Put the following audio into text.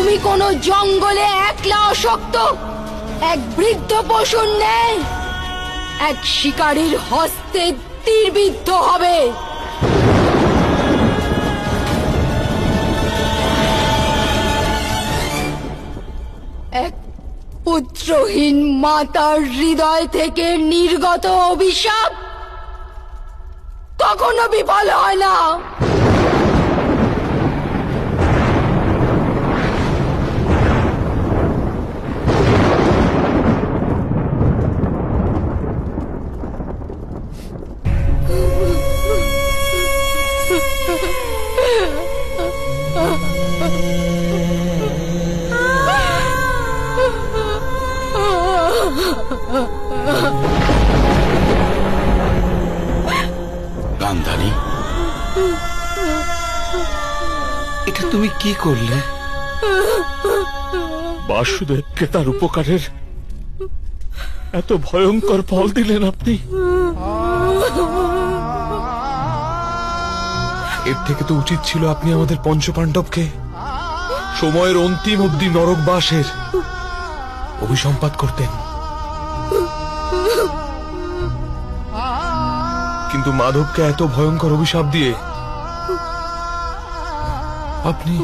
তুমি কোনো জঙ্গলে একলা অশক্ত এক বৃদ্ধ পশুর ন্যায় এক শিকারীর হস্তে তীরবিদ্ধ হবে। এক পুত্রহীন মাতার হৃদয় থেকে নির্গত অভিশাপ কখনো বিফল হয় না। গান্ধারী, এটা তুমি কি করলে? বাসুদেবকে তার উপকারের এত ভয়ঙ্কর ফল দিলেন আপনি। এর থেকে তো উচিত ছিল আপনি আমাদের পঞ্চপাণ্ডবকে সময়ের অন্তিম অবধি নরকবাসের অভিসম্পাত করতেন। কিন্তু মাধবকে এত ভয়ঙ্কর অভিশাপ দিয়ে আপনি